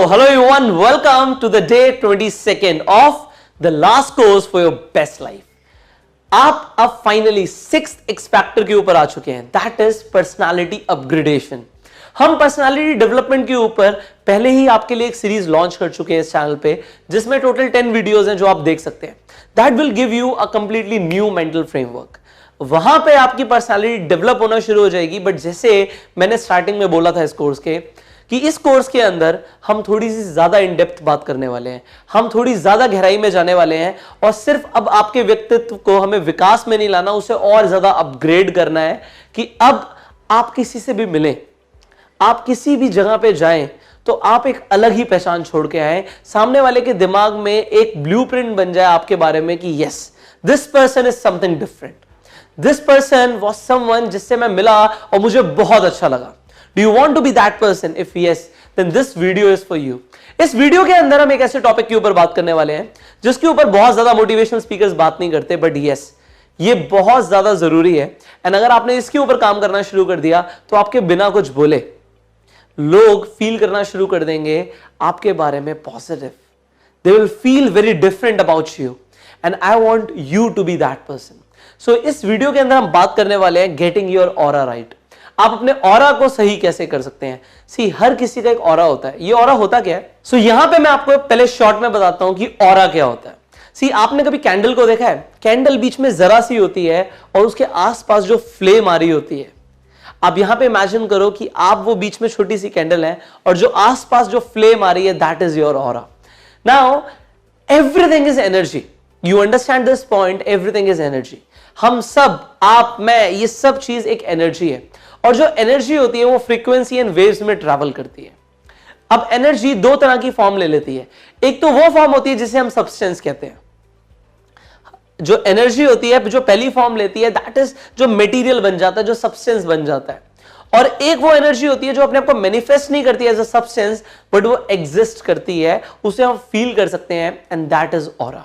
hello everyone, welcome to the day 22nd of the last course for your best life. आप अब finally sixth x factor के ऊपर आ चुके हैं, that is personality upgradation. हम personality development के ऊपर पहले ही आपके लिए एक सीरीज लॉन्च कर चुके हैं इस चैनल पे, जिसमें टोटल 10 वीडियोस हैं जो आप देख सकते हैं. That will give you a completely new mental framework. वहां पे आपकी पर्सनालिटी डेवलप होना शुरू हो जाएगी. बट जैसे मैंने स्टार्टिंग में बोला था इस कोर्स के कि इस कोर्स के अंदर हम थोड़ी सी ज्यादा इन डेप्थ बात करने वाले हैं, हम थोड़ी ज्यादा गहराई में जाने वाले हैं. और सिर्फ अब आपके व्यक्तित्व को हमें विकास में नहीं लाना, उसे और ज्यादा अपग्रेड करना है कि अब आप किसी से भी मिलें, आप किसी भी जगह पे जाएं तो आप एक अलग ही पहचान छोड़ के आए, सामने वाले के दिमाग में एक ब्लूप्रिंट बन जाए आपके बारे में कि yes, this person is something different, this person was someone जिससे मैं मिला और मुझे बहुत अच्छा लगा. Do you want to be that person? If yes, then this video is for you. इस वीडियो के अंदर हम एक ऐसे टॉपिक के ऊपर बात करने वाले हैं जिसके ऊपर बहुत ज्यादा मोटिवेशनल स्पीकर्स बात नहीं करते, बट यस, ये बहुत ज्यादा जरूरी है. एंड अगर आपने इसके ऊपर काम करना शुरू कर दिया तो आपके बिना कुछ बोले लोग फील करना शुरू कर देंगे आपके बारे में positive. They will feel very different about you and I want you to be that person. So इस वीडियो के अंदर हम बात करने वाले हैं गेटिंग योर ऑरा राइट. आप अपने ऑरा को सही कैसे कर सकते हैं. सी, हर किसी का एक ऑरा होता है. ये ऑरा होता क्या है? सो यहां पे मैं आपको पहले शॉर्ट में बताता हूं कि ऑरा क्या होता है. सी, आपने कभी कैंडल को देखा है? कैंडल बीच में जरा सी होती है और उसके आसपास जो फ्लेम आ रही होती है. आप यहां पे इमेजिन करो कि आप वो बीच में छोटी सी कैंडल है और जो आसपास जो फ्लेम आ रही है, that is your aura. Now everything is energy. You understand this point? Everything is energy. हम सब, आप, मैं, ये सब चीज एक एनर्जी है. और जो एनर्जी होती है वो फ्रीक्वेंसी एंड वेव्स में ट्रैवल करती है. अब एनर्जी दो तरह की फॉर्म ले लेती है. एक तो वो फॉर्म होती है जिसे हम सब्सटेंस कहते हैं. जो एनर्जी होती है जो पहली फॉर्म लेती है, दैट इज जो मटेरियल बन जाता है, जो सब्सटेंस बन जाता है. और एक वो एनर्जी होती है जो अपने आप को मैनिफेस्ट नहीं करती है एज अ सब्सटेंस, बट वो एग्जिस्ट करती है, उसे हम फील कर सकते हैं, एंड दैट इज ऑरा.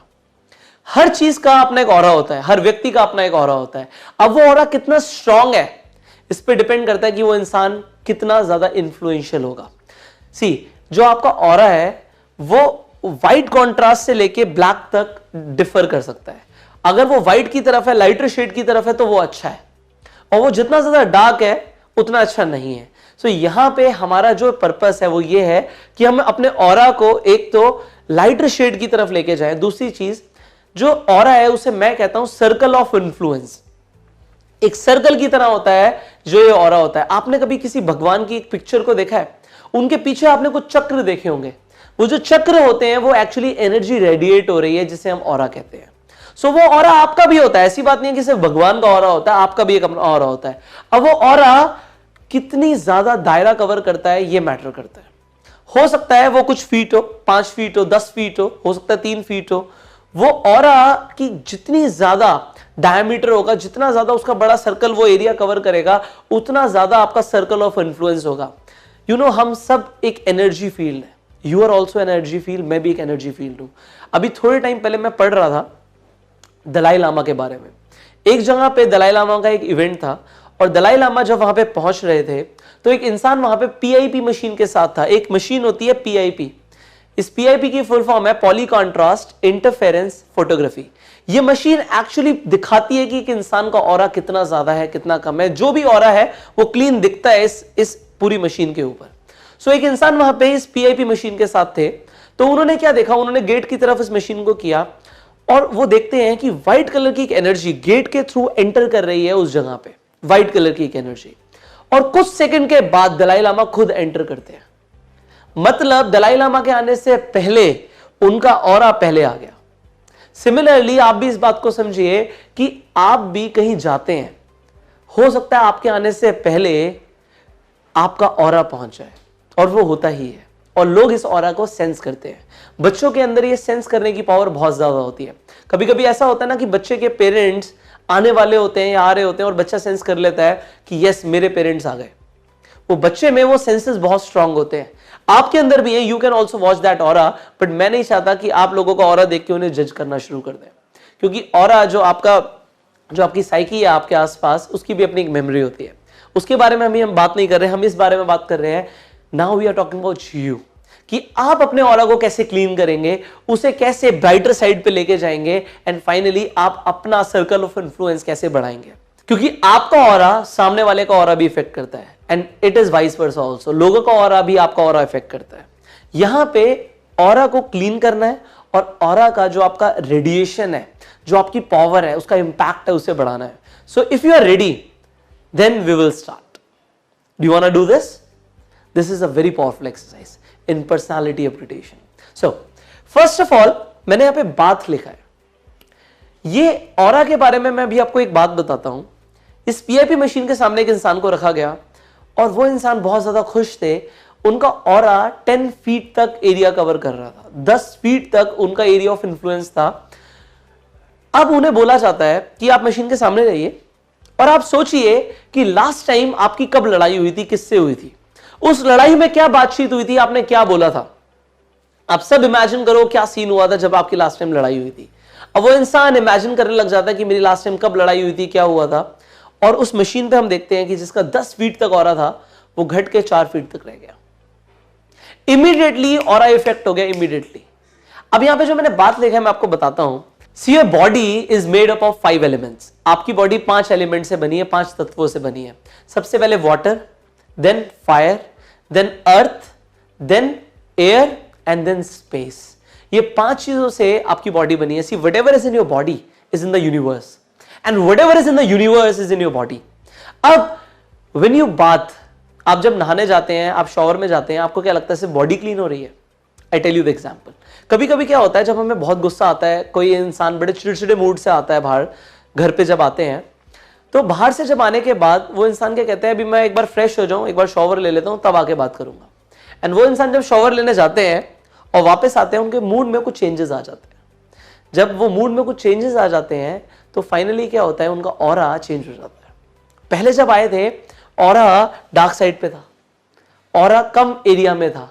हर चीज का अपना एक ऑरा होता है, हर व्यक्ति का अपना एक ऑरा होता है. अब वो ऑरा कितना स्ट्रांग है इस पे डिपेंड करता है कि वो इंसान कितना ज्यादा इन्फ्लुएंशियल होगा. सी, जो आपका ऑरा है वो व्हाइट कॉन्ट्रास्ट से लेके ब्लैक तक डिफर कर सकता है. अगर वो व्हाइट की तरफ है, लाइटर शेड की तरफ है, तो वो अच्छा है, और वो जितना ज्यादा डार्क है उतना अच्छा नहीं है. सो यहां पे हमारा जो पर्पस है वो ये है कि हम अपने ऑरा को एक तो लाइटर शेड की तरफ लेके जाएं. दूसरी चीज, जो ऑरा है उसे मैं कहता हूं सर्कल ऑफ इन्फ्लुएंस. एक सर्कल की तरह होता है जो ये ऑरा होता है. आपने कभी किसी भगवान की एक पिक्चर को देखा है? उनके पीछे आपने कुछ चक्र देखे होंगे. वो जो चक्र होते हैं वो एक्चुअली एनर्जी रेडिएट हो रही है, जिसे हम ऑरा कहते हैं. सो वो ऑरा आपका भी होता है. ऐसी बात नहीं है कि सिर्फ भगवान का ऑरा होता है, आपका भी एक अपना ऑरा होता है. अब वो ऑरा कितनी ज्यादा दायरा कवर करता है ये मैटर करता है. हो सकता है वो कुछ फीट हो, 5 फीट हो, 10 फीट हो सकता है 3 फीट हो. वो ऑरा की जितनी ज्यादा डायमीटर होगा, जितना ज्यादा उसका बड़ा सर्कल वो एरिया कवर करेगा, उतना ज्यादा आपका सर्कल ऑफ इन्फ्लुएंस होगा. यू नो, हम सब एक एनर्जी फील्ड है. You are also energy field, मैं भी एक एनर्जी फील्ड हूं. अभी थोड़े टाइम पहले मैं पढ़ रहा था दलाई लामा के बारे में. एक जगह पे दलाई लामा का एक इवेंट था और दलाई लामा जब वहां पे पहुंच रहे थे तो एक इंसान वहां पे पीआईपी मशीन के साथ था. एक मशीन होती है पीआईपी. इस पीआईपी की फुल फॉर्म है पॉली कॉन्ट्रास्ट इंटरफेरेंस फोटोग्राफी. ये मशीन एक्चुअली दिखाती है कि एक इंसान का ऑरा कितना ज्यादा है, कितना कम है. जो भी ऑरा है वो क्लीन दिखता है इस पूरी मशीन के ऊपर. सो एक इंसान वहां पे इस पीआईपी मशीन के साथ थे, तो उन्होंने क्या देखा, उन्होंने गेट की तरफ इस मशीन को किया और वो देखते हैं कि व्हाइट कलर की एक एनर्जी गेट के थ्रू एंटर कर रही है उस जगह पे, व्हाइट कलर की एक एनर्जी. और कुछ सेकंड के बाद दलाई लामा खुद एंटर करते हैं. मतलब दलाई लामा के आने से पहले उनका ऑरा पहले आ गया. सिमिलरली आप भी इस बात को समझिए कि आप भी कहीं जाते हैं, हो सकता है आपके आने से पहले आपका ऑरा पहुंच जाए, और वो होता ही है. और लोग इस ऑरा को सेंस करते हैं. बच्चों के अंदर ये सेंस करने की पावर बहुत ज्यादा होती है. कभी कभी ऐसा होता है ना कि बच्चे के पेरेंट्स आने वाले होते हैं या आ रहे होते हैं और बच्चा सेंस कर लेता है कि यस, मेरे पेरेंट्स आ गए. वो बच्चे में वो सेंसेस बहुत स्ट्रांग होते हैं. आपके अंदर भी है. You can also watch that aura. But मैं नहीं चाहता कि आप लोगों का ऑरा देख के उन्हें जज करना शुरू कर दें, क्योंकि ऑरा जो आपकी साइकी है आपके आसपास, उसकी भी अपनी एक मेमोरी होती है. उसके बारे में हम बात नहीं कर रहे. हम इस बारे में बात कर रहे हैं. Now we are talking about you, कि आप अपने ऑरा को कैसे क्लीन करेंगे, उसे कैसे ब्राइटर साइड पे लेके जाएंगे, एंड फाइनली आप अपना सर्कल ऑफ इन्फ्लुएंस कैसे बढ़ाएंगे। क्योंकि आपका ऑरा सामने वाले का ऑरा भी इफेक्ट करता है, and it is vice versa also. लोगों का ऑरा भी आपका ऑरा इफेक्ट करता है। यहां पे ऑरा को क्लीन करना है और ऑरा का जो आपका रेडिएशन है, जो आपकी पावर है, उसका इंपैक्ट है, उसे बढ़ाना है। So if you are ready, then we will start. Do you want to do this? This is a very powerful exercise in personality upgradation. So first of all, मैंने यहां पे बात लिखा है। ये ऑरा के बारे में मैं अभी आपको एक बात बताता हूं। इस पीआईपी मशीन के सामने एक इंसान को रखा गया और वो इंसान बहुत ज्यादा खुश थे। उनका ऑरा 10 फीट तक एरिया कवर कर रहा था, 10 फीट तक उनका एरिया ऑफ इन्फ्लुएंस था। अब उन्हें बोला जाता है कि आप मशीन के सामने रहिए और आप सोचिए कि लास्ट टाइम आपकी कब लड़ाई हुई थी, किससे हुई थी, उस लड़ाई में क्या बातचीत हुई थी, आपने क्या बोला था। आप सब इमेजिन करो क्या सीन हुआ था जब आपकी लास्ट टाइम लड़ाई हुई थी। अब वो इंसान इमेजिन करने लग जाता है कि मेरी लास्ट टाइम कब लड़ाई हुई थी, क्या हुआ था। और उस मशीन पे हम देखते हैं कि जिसका 10 फीट तक ऑरा था, वो घट के 4 फीट तक रह गया। इमीडिएटली ऑरा इफेक्ट हो गया, इमीडिएटली। अब यहां पे जो मैंने बात लिखा है मैं आपको बताता हूं। See your body is made up of 5 elements. आपकी बॉडी 5 एलिमेंट से बनी है, 5 तत्वों से बनी है। सबसे पहले water, then fire, then earth, then air and then space. ये 5 चीजों से आपकी बॉडी बनी है। See whatever is in your body is in the universe, and whatever is in the universe is in your body. अब when you bath, आप जब नहाने जाते हैं, आप शॉवर में जाते हैं, आपको क्या लगता है सिर्फ बॉडी क्लीन हो रही है? I tell you the example. कभी कभी क्या होता है, जब हमें बहुत गुस्सा आता है, कोई इंसान बड़े चिड़चिड़े मूड से आता है बाहर, घर पे जब आते हैं, तो बाहर से जब आने के बाद वो इंसान क्या कहते हैं, अभी मैं एक बार फ्रेश हो जाऊं, एक बार शॉवर ले लेता हूं, तब आके बात करूंगा। एंड वो इंसान जब शॉवर लेने जाते हैं और वापस आते हैं, उनके मूड में कुछ चेंजेस आ जाते हैं। जब वो मूड में कुछ चेंजेस आ जाते हैं तो फाइनली क्या होता है, उनका ऑरा चेंज हो जाता है। पहले जब आए थे, ऑरा डार्क साइड पे था, ऑरा कम एरिया में था,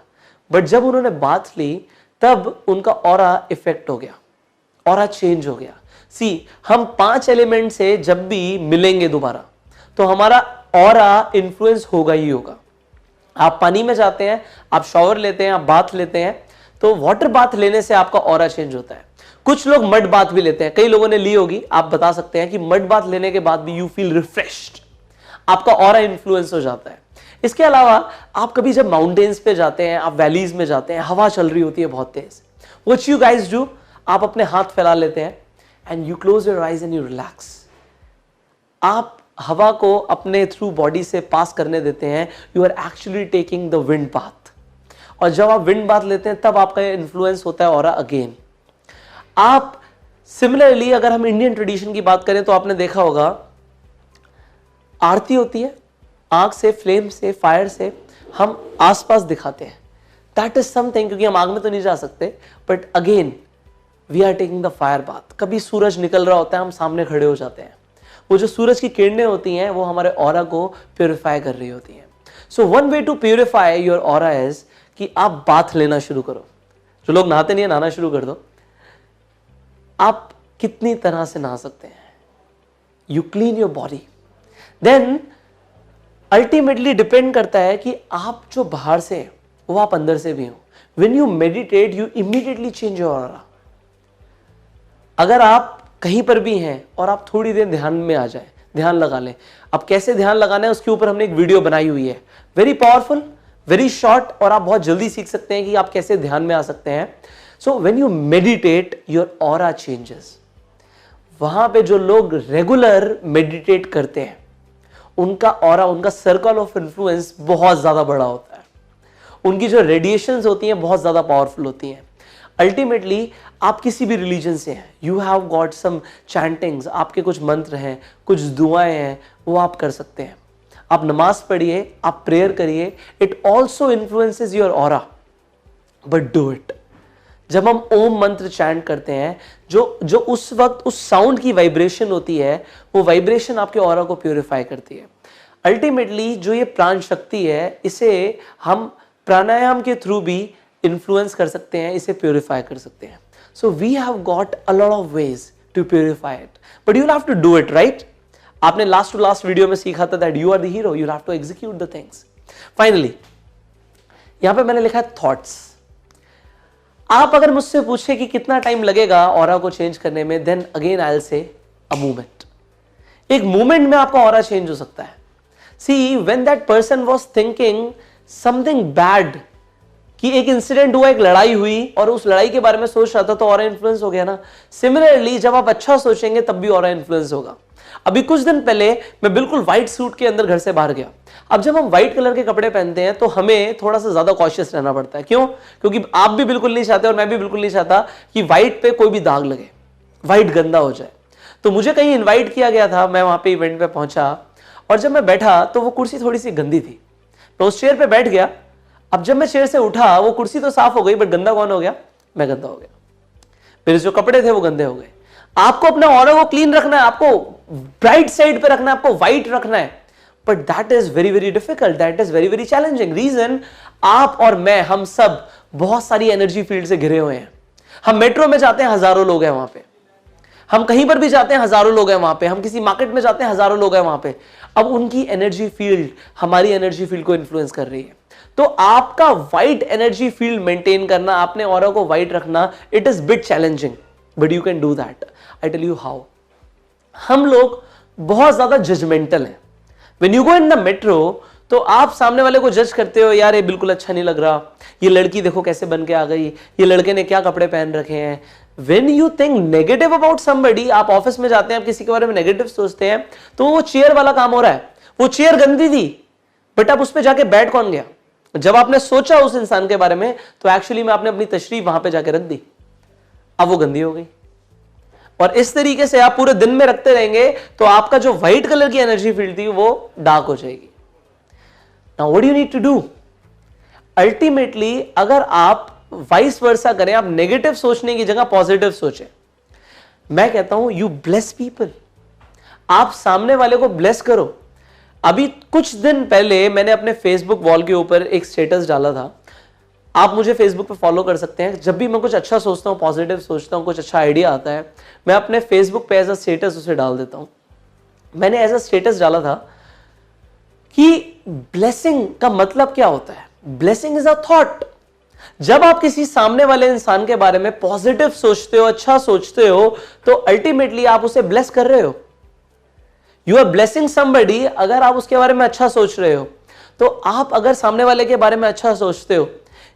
बट जब उन्होंने बात ली तब उनका ऑरा इफेक्ट हो गया, ऑरा चेंज हो गया। सी, हम 5 एलिमेंट से जब भी मिलेंगे दोबारा, तो हमारा ऑरा इन्फ्लुएंस होगा ही होगा। आप पानी में जाते हैं, आप शॉवर लेते हैं, आप बाथ लेते हैं, तो वाटर बाथ लेने से आपका ऑरा चेंज होता है। कुछ लोग मड बाथ भी लेते हैं, कई लोगों ने ली होगी, आप बता सकते हैं कि मड बाथ लेने के बाद भी यू फील रिफ्रेश्ड, आपका ऑरा इन्फ्लुएंस हो जाता है। इसके अलावा आप कभी जब माउंटेन्स पे जाते हैं, आप वैलीज में जाते हैं, हवा चल रही होती है बहुत तेज, व्हाट यू गाइस डू, आप अपने हाथ फैला लेते हैं and you close your eyes and you relax. आप हवा को अपने थ्रू बॉडी से पास करने देते हैं, you are actually taking the wind bath. और जब आप विंड बाथ लेते हैं तब आपका इन्फ्लुएंस होता है ऑरा अगेन। आप सिमिलरली, अगर हम इंडियन ट्रेडिशन की बात करें तो आपने देखा होगा, आरती होती है, आग से, फ्लेम से, फायर से हम आसपास दिखाते हैं। दैट इज समथिंग, क्योंकि हम आग में तो नहीं जा सकते, but again we are taking the fire bath. कभी सूरज निकल रहा होता है, हम सामने खड़े हो जाते हैं, वो जो सूरज की किरणें होती हैं वो हमारे ऑरा को प्योरीफाई कर रही होती हैं। So one way to purify your aura is कि आप बाथ लेना शुरू करो। जो लोग नहाते नहीं है, नहाना शुरू कर दो। आप कितनी तरह से नहा सकते हैं, you clean your body, then ultimately depend करता है कि आप जो बाहर से वो आप अंदर से भी हो। When you meditate you immediately change your aura. अगर आप कहीं पर भी हैं और आप थोड़ी देर ध्यान में आ जाए, ध्यान लगा लें। अब कैसे ध्यान लगाना है उसके ऊपर हमने एक वीडियो बनाई हुई है, वेरी पावरफुल, वेरी शॉर्ट, और आप बहुत जल्दी सीख सकते हैं कि आप कैसे ध्यान में आ सकते हैं। So when you meditate your aura changes. वहां पे जो लोग रेगुलर मेडिटेट करते हैं उनका ऑरा, उनका सर्कल ऑफ इन्फ्लुएंस बहुत ज्यादा बड़ा होता है, उनकी जो रेडिएशंस होती हैं बहुत ज्यादा पावरफुल होती हैं। अल्टीमेटली आप किसी भी रिलीजन से हैं, you have got some chantings, आपके कुछ मंत्र हैं, कुछ दुआएं हैं, वो आप कर सकते हैं। आप नमाज पढ़िए, आप प्रेयर करिए, it also influences your aura, but do it. जब हम ओम मंत्र चैंट करते हैं, जो उस वक्त उस साउंड की वाइब्रेशन होती है, वो वाइब्रेशन आपके ऑरा को प्योरीफाई करती है। अल्टीमेटली जो ये प्राण शक्ति है, इसे हम प्राणायाम के थ्रू भी इन्फ्लुएंस कर सकते हैं, इसे प्योरीफाई कर सकते हैं। So we have got a lot of ways to purify it, but you will have to do it, right? आपने लास्ट टू लास्ट वीडियो में सीखा था that you are the hero, you have to execute the things. Finally यहां पे मैंने लिखा है thoughts. आप अगर मुझसे पूछे कि कितना टाइम लगेगा ऑरा को चेंज करने में, then again I will say a movement. एक मूवमेंट में आपका ऑरा चेंज हो सकता है। See when that person was thinking something bad, कि एक इंसिडेंट हुआ, एक लड़ाई हुई और उस लड़ाई के बारे में सोच रहा था, तो ऑरा इन्फ्लुएंस हो गया ना। सिमिलरली जब आप अच्छा सोचेंगे तब भी ऑरा इन्फ्लुएंस होगा। अभी कुछ दिन पहले मैं बिल्कुल व्हाइट सूट के अंदर घर से बाहर गया। अब जब हम व्हाइट कलर के कपड़े पहनते हैं तो हमें थोड़ा सा ज्यादा कॉशियस रहना पड़ता है। क्यों? क्योंकि आप भी बिल्कुल नहीं चाहते और मैं भी बिल्कुल नहीं चाहता कि व्हाइट पे कोई भी दाग लगे, व्हाइट गंदा हो जाए। तो मुझे कहीं इन्वाइट किया गया था, मैं वहां पे इवेंट पे पहुंचा और जब मैं बैठा तो वो कुर्सी थोड़ी सी गंदी थी। मैं उस चेयर पे बैठ गया। अब जब मैं चेयर से उठा, वो कुर्सी तो साफ हो गई, बट गंदा कौन हो गया? मैं गंदा हो गया। मेरे जो कपड़े थे वो गंदे हो गए। आपको अपना ऑरा को क्लीन रखना है, आपको ब्राइट साइड पे रखना है, आपको व्हाइट रखना है, but that is very very difficult, that is very very challenging. Reason, आप और मैं, हम सब बहुत सारी एनर्जी फील्ड से घिरे हुए हैं। हम मेट्रो में जाते हैं, हजारों लोग हैं वहां पे। हम कहीं पर भी जाते हैं, हजारों लोग हैं वहां पे। हम किसी मार्केट में जाते हैं, हजारों लोग हैं वहां पे। अब उनकी एनर्जी फील्ड हमारी एनर्जी फील्ड को इन्फ्लुएंस कर रही है। तो आपका व्हाइट एनर्जी फील्ड मेंटेन करना, आपने ऑरा को व्हाइट रखना, it is bit challenging, but you can do that. I tell you how. हम लोग बहुत ज्यादा जजमेंटल हैं। When you go in the metro, तो आप सामने वाले को जज करते हो, यार ये बिल्कुल अच्छा नहीं लग रहा, ये लड़की देखो कैसे बन के आ गई, ये लड़के ने क्या कपड़े पहन रखे हैं। When you think negative about somebody, आप ऑफिस में जाते हैं, आप किसी के बारे में नेगेटिव सोचते हैं, तो वो चेयर वाला काम हो रहा है। वो चेयर गंदी थी, बट आप उस पर जाके बैठ कौन गया? जब आपने सोचा उस इंसान के बारे में, तो एक्चुअली में आपने अपनी तशरीफ वहां पे जाके रख दी। अब वो गंदी हो गई। और इस तरीके से आप पूरे दिन में रखते रहेंगे तो आपका जो व्हाइट कलर की एनर्जी फील्ड थी वो डार्क हो जाएगी। Now what you need to do? Ultimately अगर आप वाइस वर्सा करें, आप नेगेटिव सोचने की जगह पॉजिटिव सोचें। मैं कहता हूं यू ब्लेस पीपल। आप सामने वाले को ब्लेस करो। अभी कुछ दिन पहले मैंने अपने फेसबुक वॉल के ऊपर एक स्टेटस डाला था। आप मुझे फेसबुक पे फॉलो कर सकते हैं। जब भी मैं कुछ अच्छा सोचता हूं, पॉजिटिव सोचता हूं, कुछ अच्छा आइडिया आता है, मैं अपने फेसबुक पे एज अ स्टेटस उसे डाल देता हूं। मैंने एज अ स्टेटस डाला था कि ब्लेसिंग का मतलब क्या होता है। Blessing is a thought. जब आप किसी सामने वाले इंसान के बारे में पॉजिटिव सोचते हो, अच्छा सोचते हो, तो अल्टीमेटली आप उसे ब्लेस कर रहे हो। You are blessing somebody. अगर आप उसके बारे में अच्छा सोच रहे हो, तो आप अगर सामने वाले के बारे में अच्छा सोचते हो,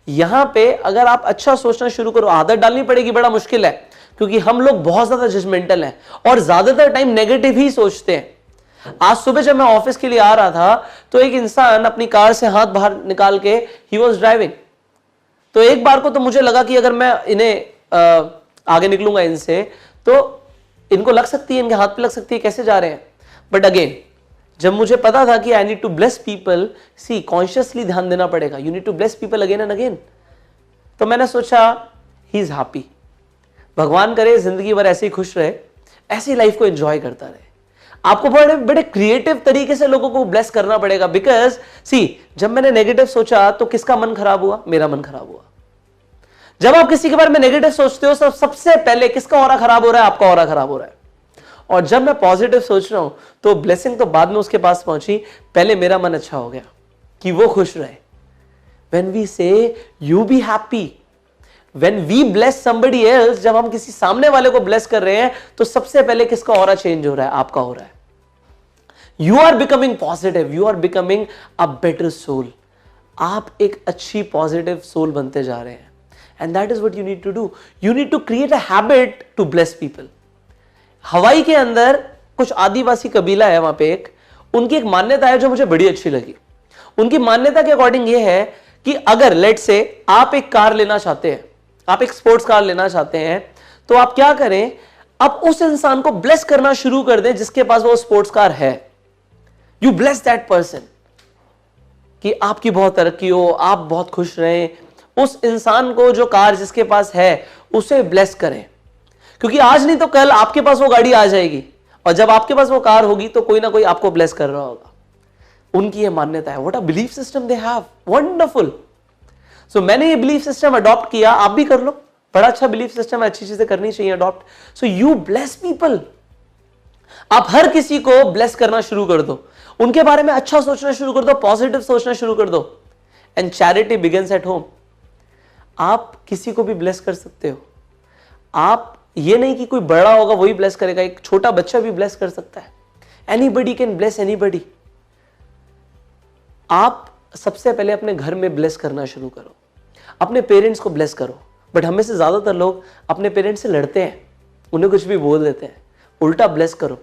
यहां पे अगर आप अच्छा सोचना शुरू करो, आदत डालनी पड़ेगी, बड़ा मुश्किल है, क्योंकि हम लोग बहुत ज्यादा जजमेंटल हैं और ज्यादातर टाइम नेगेटिव ही सोचते हैं। आज सुबह जब मैं ऑफिस के लिए आ रहा था, तो एक इंसान अपनी कार से हाथ बाहर निकाल के ही वॉज ड्राइविंग। तो एक बार को तो मुझे लगा कि अगर मैं इन्हें आगे निकलूंगा इनसे, तो इनको लग सकती है, इनके हाथ पे लग सकती है, कैसे जा रहे हैं। बट अगेन, जब मुझे पता था कि I need to bless people, see consciously ध्यान देना पड़ेगा, you need to bless people again and again. तो मैंने सोचा ही इज हैप्पी, भगवान करे जिंदगी भर ऐसे ही खुश रहे, ऐसी लाइफ को एंजॉय करता रहे। आपको बड़े बड़े क्रिएटिव तरीके से लोगों को ब्लेस करना पड़ेगा। बिकॉज सी, जब मैंने नेगेटिव सोचा तो किसका मन खराब हुआ? मेरा मन खराब हुआ। जब आप किसी के बारे में नेगेटिव सोचते हो, सबसे पहले किसका ऑरा खराब हो रहा है? आपका ऑरा खराब हो रहा है। और जब मैं पॉजिटिव सोच रहा हूं, तो ब्लेसिंग तो बाद में उसके पास पहुंची, पहले मेरा मन अच्छा हो गया कि वो खुश रहे। When we say you be happy, when we bless somebody else, जब हम किसी सामने वाले को ब्लेस कर रहे हैं, तो सबसे पहले किसका ऑरा चेंज हो रहा है? आपका हो रहा है। You are becoming positive, you are becoming a better soul. आप एक अच्छी पॉजिटिव सोल बनते जा रहे हैं। And that is what you need to do. You need to create a habit to bless people. हवाई के अंदर कुछ आदिवासी कबीला है, वहां पे उनकी एक मान्यता है जो मुझे बड़ी अच्छी लगी। उनकी मान्यता के अकॉर्डिंग ये है कि अगर लेट से आप एक कार लेना चाहते हैं, आप एक स्पोर्ट्स कार लेना चाहते हैं, तो आप क्या करें? आप उस इंसान को ब्लेस करना शुरू कर दें जिसके पास वो स्पोर्ट्स कार है। यू ब्लेस दैट पर्सन कि आपकी बहुत तरक्की हो, आप बहुत खुश रहें। उस इंसान को जो कार जिसके पास है उसे ब्लेस करें, क्योंकि आज नहीं तो कल आपके पास वो गाड़ी आ जाएगी, और जब आपके पास वो कार होगी तो कोई ना कोई आपको ब्लेस कर रहा होगा। उनकी ये मान्यता है। What a belief system they have, wonderful. So मैंने ये बिलीफ सिस्टम अडॉप्ट किया, आप भी कर लो। बड़ा अच्छा बिलीफ सिस्टम है, अच्छी चीजें करनी चाहिए adopt. So you bless people. आप हर किसी को ब्लेस करना शुरू कर दो, उनके बारे में अच्छा सोचना शुरू कर दो, पॉजिटिव सोचना शुरू कर दो। And charity begins at home. आप किसी को भी ब्लेस कर सकते हो। आप ये नहीं कि कोई बड़ा होगा वही ब्लेस करेगा, एक छोटा बच्चा भी ब्लेस कर सकता है। Anybody can bless anybody. आप सबसे पहले अपने घर में ब्लेस करना शुरू करो, अपने पेरेंट्स को ब्लेस करो। बट हमें से ज्यादातर लोग अपने पेरेंट्स से लड़ते हैं, उन्हें कुछ भी बोल देते हैं। उल्टा ब्लेस करो।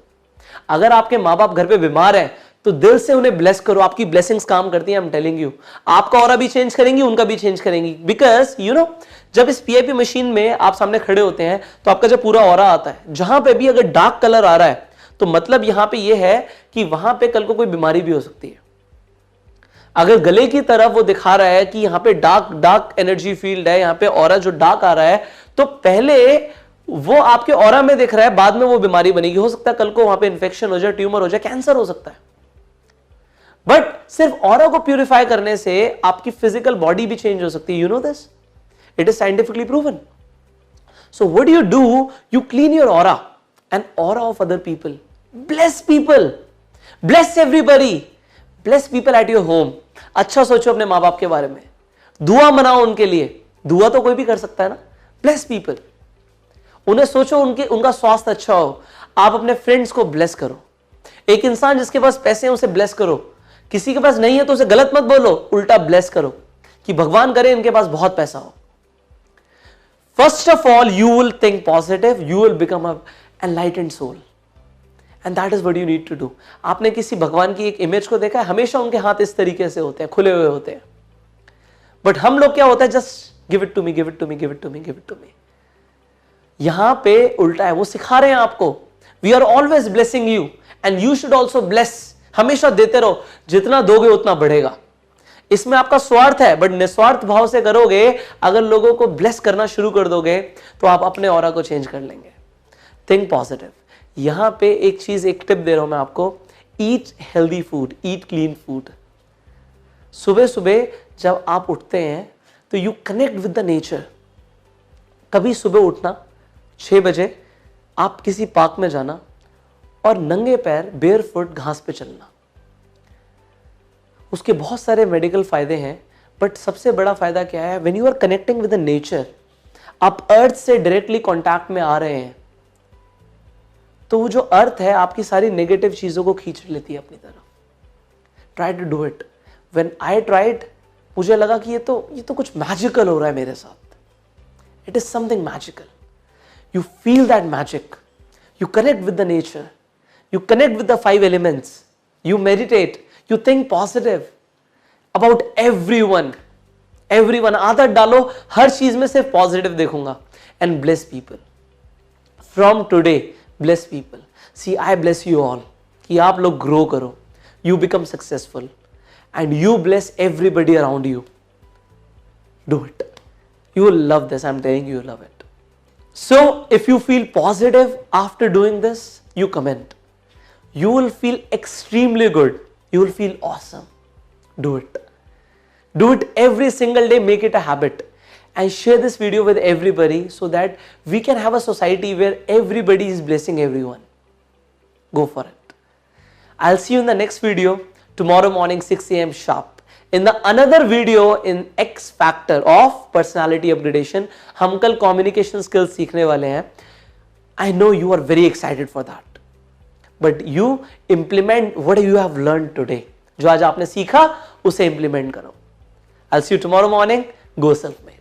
अगर आपके माँ बाप घर पे बीमार है तो दिल से उन्हें ब्लेस करो। आपकी ब्लेसिंग्स काम करती हैं, आई एम टेलिंग यू। आपका ऑरा भी चेंज करेंगी, उनका भी चेंज करेंगी। बिकॉज यू नो, जब इस पीआईपी मशीन में आप सामने खड़े होते हैं तो आपका जब पूरा ऑरा आता है, जहां पे भी अगर डार्क कलर आ रहा है तो मतलब यहां पे ये है कि वहां पे कल को कोई बीमारी भी हो सकती है। अगर गले की तरफ वो दिखा रहा है कि यहां पे डार्क एनर्जी फील्ड है, यहां पे ऑरा जो डार्क आ रहा है, तो पहले वो आपके ऑरा में दिख रहा है, बाद में वो बीमारी बनेगी। हो सकता है कल को वहां पे इंफेक्शन हो जाए, ट्यूमर हो जाए, कैंसर हो सकता है। बट सिर्फ ऑरा को प्यूरिफाई करने से आपकी फिजिकल बॉडी भी चेंज हो सकती है। You know this, it is scientifically proven. So what do? You clean your aura and aura of other people. Bless people, bless everybody, bless people at your home. अच्छा सोचो अपने माँ बाप के बारे में, दुआ मनाओ उनके लिए। दुआ तो कोई भी कर सकता है ना। ब्लेस पीपल, उन्हें सोचो उनका स्वास्थ्य अच्छा हो। आप अपने फ्रेंड्स को ब्लेस करो। एक इंसान जिसके पास पैसे हैं उसे ब्लेस करो। किसी के पास नहीं है तो उसे गलत मत बोलो, उल्टा ब्लेस करो कि भगवान करे इनके पास बहुत पैसा हो। First of all you will think positive, you will become a enlightened soul, and that is what you need to do. आपने किसी भगवान की एक इमेज को देखा है? हमेशा उनके हाथ इस तरीके से होते हैं, खुले हुए होते हैं। बट हम लोग क्या होता है, just give it to me, give it to me, give it to me, give it to me. यहां पे उल्टा है, वो सिखा रहे हैं आपको। We are always blessing you and you should also bless. हमेशा देते रहो, जितना दोगे उतना बढ़ेगा। इसमें आपका स्वार्थ है, बट निस्वार्थ भाव से करोगे। अगर लोगों को ब्लेस करना शुरू कर दोगे तो आप अपने ऑरा को चेंज कर लेंगे। Think positive. यहां पे एक चीज, एक टिप दे रहा हूं मैं आपको, ईट हेल्दी फूड, ईट क्लीन फूड। सुबह सुबह जब आप उठते हैं तो you connect with the nature. कभी सुबह उठना 6 बजे, आप किसी पार्क में जाना और नंगे पैर बेयर फुट घास पे चलना। उसके बहुत सारे मेडिकल फायदे हैं, बट सबसे बड़ा फायदा क्या है? When you are connecting with the nature, आप अर्थ से डायरेक्टली कांटेक्ट में आ रहे हैं, तो वो जो अर्थ है आपकी सारी नेगेटिव चीजों को खींच लेती है अपनी तरफ। Try to do it. When I tried, मुझे लगा कि ये तो कुछ मैजिकल हो रहा है मेरे साथ। It is something magical. You feel that magic. You connect with the nature. You connect with the 5 elements. You meditate. You think positive about everyone. Everyone. आदत डालो, हर चीज में सिर्फ पॉजिटिव देखूंगा। And bless people. From today, bless people. See, I bless you all. कि आप लोग grow करो. You become successful. And you bless everybody around you. Do it. You will love this. I'm telling you, you will love it. So, if you feel positive after doing this, you comment. You will feel extremely good. You will feel awesome. Do it. Do it every single day. Make it a habit. And share this video with everybody so that we can have a society where everybody is blessing everyone. Go for it. I'll see you in the next video tomorrow morning 6 a.m. sharp. In the another video in X factor of personality upgradation, हम कल communication skills सीखने वाले हैं. I know you are very excited for that, but you implement what you have learned today. जो आज आपने सीखा उसे implement करो. I'll see you tomorrow morning. Go self-made.